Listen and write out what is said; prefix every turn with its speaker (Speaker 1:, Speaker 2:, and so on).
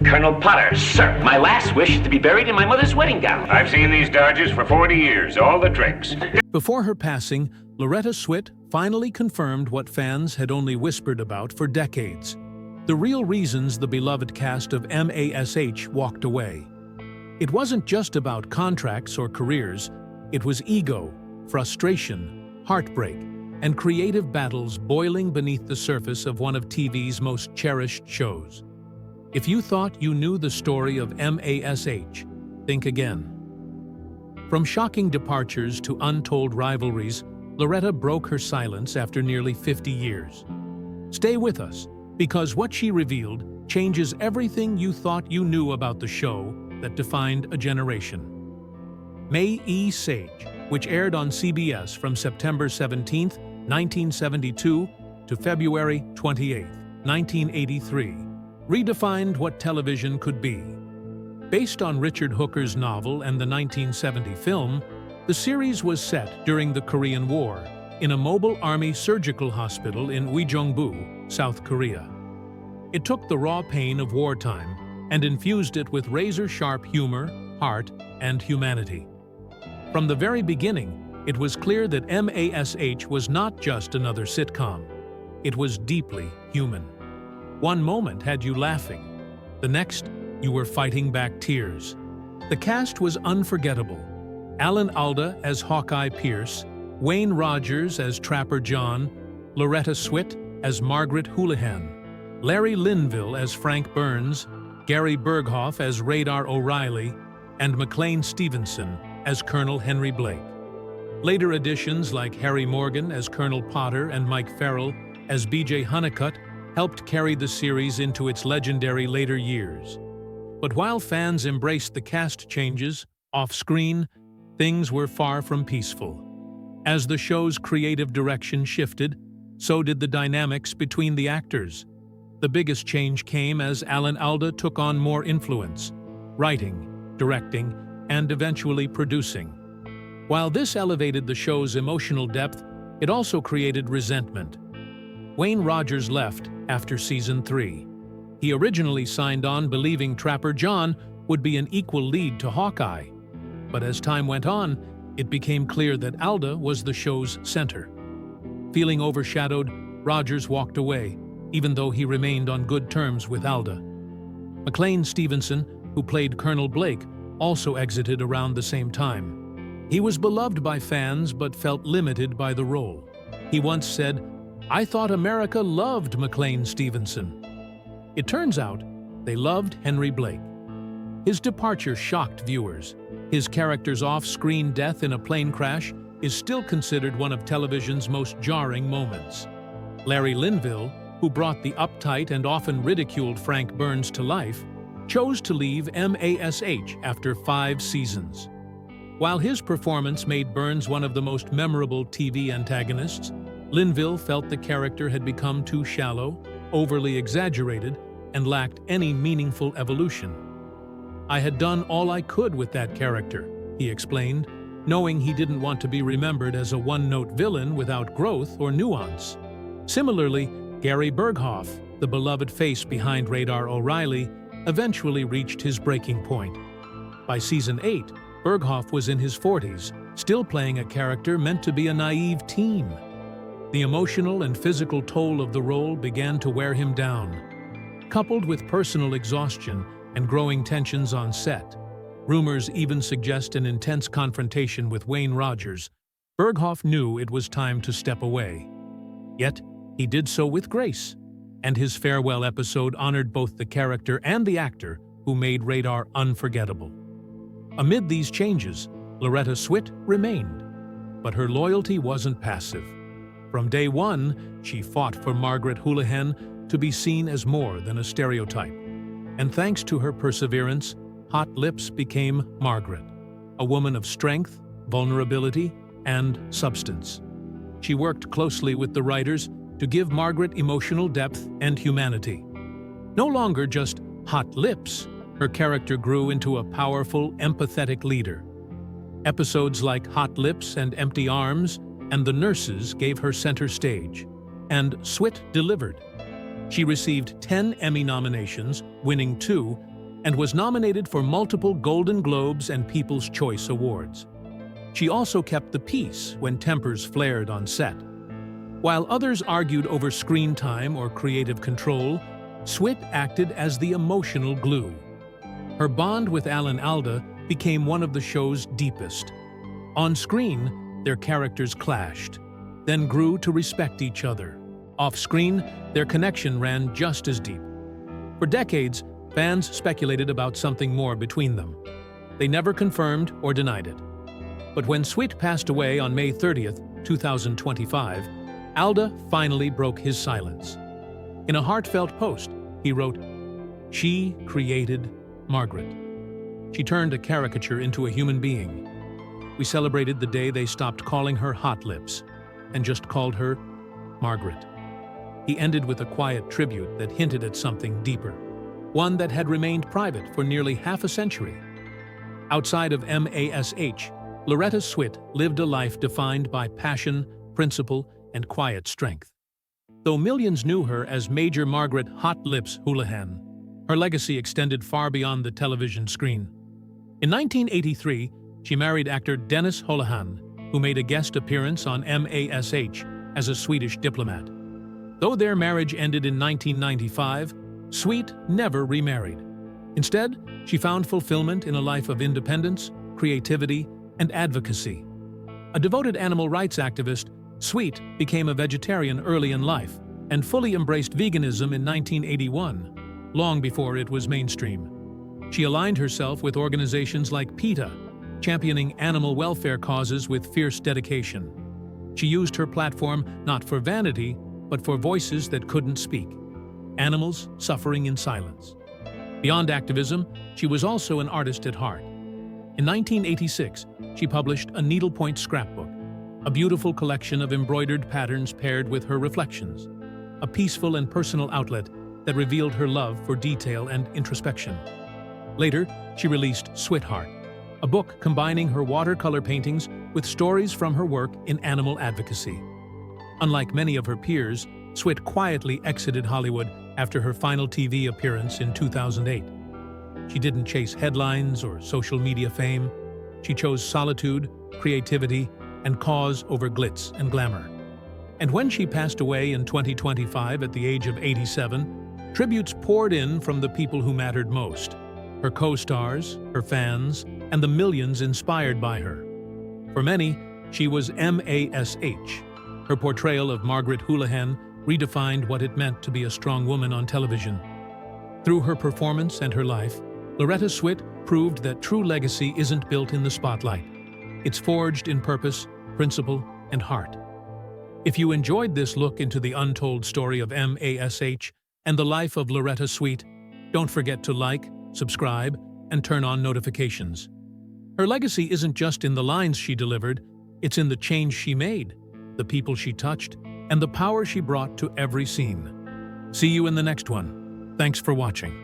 Speaker 1: Colonel Potter, sir, my last wish is to be buried in my mother's wedding gown.
Speaker 2: I've seen these Dodgers for 40 years, all the tricks.
Speaker 3: Before her passing, Loretta Swit finally confirmed what fans had only whispered about for decades: the real reasons the beloved cast of MASH walked away. It wasn't just about contracts or careers, it was ego, frustration, heartbreak, and creative battles boiling beneath the surface of one of TV's most cherished shows. If you thought you knew the story of MASH, think again. From shocking departures to untold rivalries, Loretta broke her silence after nearly 50 years. Stay with us, because what she revealed changes everything you thought you knew about the show that defined a generation. MASH, which aired on CBS from September 17, 1972 to February 28, 1983, redefined what television could be. Based on Richard Hooker's novel and the 1970 film, the series was set during the Korean War in a mobile army surgical hospital in Uijeongbu, South Korea. It took the raw pain of wartime and infused it with razor-sharp humor, heart, and humanity. From the very beginning, it was clear that MASH was not just another sitcom. It was deeply human. One moment had you laughing. The next, you were fighting back tears. The cast was unforgettable. Alan Alda as Hawkeye Pierce, Wayne Rogers as Trapper John, Loretta Swit as Margaret Houlihan, Larry Linville as Frank Burns, Gary Berghoff as Radar O'Reilly, and McLean Stevenson as Colonel Henry Blake. Later additions like Harry Morgan as Colonel Potter and Mike Farrell as B.J. Honeycutt helped carry the series into its legendary later years. But while fans embraced the cast changes, off-screen, things were far from peaceful. As the show's creative direction shifted, so did the dynamics between the actors. The biggest change came as Alan Alda took on more influence, writing, directing, and eventually producing. While this elevated the show's emotional depth, it also created resentment. Wayne Rogers left after Season 3. He originally signed on believing Trapper John would be an equal lead to Hawkeye. But as time went on, it became clear that Alda was the show's center. Feeling overshadowed, Rogers walked away, even though he remained on good terms with Alda. McLean Stevenson, who played Colonel Blake, also exited around the same time. He was beloved by fans but felt limited by the role. He once said, "I thought America loved McLean Stevenson." It turns out they loved Henry Blake. His departure shocked viewers. His character's off-screen death in a plane crash is still considered one of television's most jarring moments. Larry Linville, who brought the uptight and often ridiculed Frank Burns to life, chose to leave MASH after 5 seasons. While his performance made Burns one of the most memorable TV antagonists, Linville felt the character had become too shallow, overly exaggerated, and lacked any meaningful evolution. "I had done all I could with that character," he explained, knowing he didn't want to be remembered as a one-note villain without growth or nuance. Similarly, Gary Berghoff, the beloved face behind Radar O'Reilly, eventually reached his breaking point. By Season 8, Berghoff was in his 40s, still playing a character meant to be a naive teen. The emotional and physical toll of the role began to wear him down. Coupled with personal exhaustion and growing tensions on set, rumors even suggest an intense confrontation with Wayne Rogers, Berghoff knew it was time to step away. Yet, he did so with grace, and his farewell episode honored both the character and the actor who made Radar unforgettable. Amid these changes, Loretta Swit remained, but her loyalty wasn't passive. From day one, she fought for Margaret Houlihan to be seen as more than a stereotype. And thanks to her perseverance, Hot Lips became Margaret, a woman of strength, vulnerability, and substance. She worked closely with the writers to give Margaret emotional depth and humanity. No longer just hot lips, her character grew into a powerful, empathetic leader. Episodes like Hot Lips and Empty Arms and The Nurses gave her center stage, and Swit delivered. She received 10 Emmy nominations, winning 2, and was nominated for multiple Golden Globes and People's Choice Awards. She also kept the peace when tempers flared on set. While others argued over screen time or creative control, Swit acted as the emotional glue. Her bond with Alan Alda became one of the show's deepest. On screen, their characters clashed, then grew to respect each other. Off-screen, their connection ran just as deep. For decades, fans speculated about something more between them. They never confirmed or denied it. But when Swit passed away on May 30th, 2025, Alda finally broke his silence. In a heartfelt post, he wrote, "She created Margaret. She turned a caricature into a human being. We celebrated the day they stopped calling her Hot Lips and just called her Margaret." He ended with a quiet tribute that hinted at something deeper, one that had remained private for nearly half a century. Outside of MASH, Loretta Swit lived a life defined by passion, principle, and quiet strength. Though millions knew her as Major Margaret Hot Lips Houlihan, her legacy extended far beyond the television screen. In 1983, she married actor Dennis Houlihan, who made a guest appearance on MASH as a Swedish diplomat. Though their marriage ended in 1995, Swit never remarried. Instead, she found fulfillment in a life of independence, creativity, and advocacy. A devoted animal rights activist, Swit became a vegetarian early in life and fully embraced veganism in 1981, long before it was mainstream. She aligned herself with organizations like PETA, championing animal welfare causes with fierce dedication. She used her platform not for vanity, but for voices that couldn't speak, animals suffering in silence. Beyond activism, she was also an artist at heart. In 1986, she published a needlepoint scrapbook, a beautiful collection of embroidered patterns paired with her reflections, a peaceful and personal outlet that revealed her love for detail and introspection. Later, she released Sweetheart, a book combining her watercolor paintings with stories from her work in animal advocacy. Unlike many of her peers, Swit quietly exited Hollywood after her final TV appearance in 2008. She didn't chase headlines or social media fame. She chose solitude, creativity, and cause over glitz and glamour. And when she passed away in 2025 at the age of 87, tributes poured in from the people who mattered most: her co-stars, her fans, and the millions inspired by her. For many, she was MASH. Her portrayal of Margaret Houlihan redefined what it meant to be a strong woman on television. Through her performance and her life, Loretta Swit proved that true legacy isn't built in the spotlight. It's forged in purpose, principle, and heart. If you enjoyed this look into the untold story of MASH and the life of Loretta Swit, don't forget to like, subscribe, and turn on notifications. Her legacy isn't just in the lines she delivered, it's in the change she made, the people she touched, and the power she brought to every scene. See you in the next one. Thanks for watching.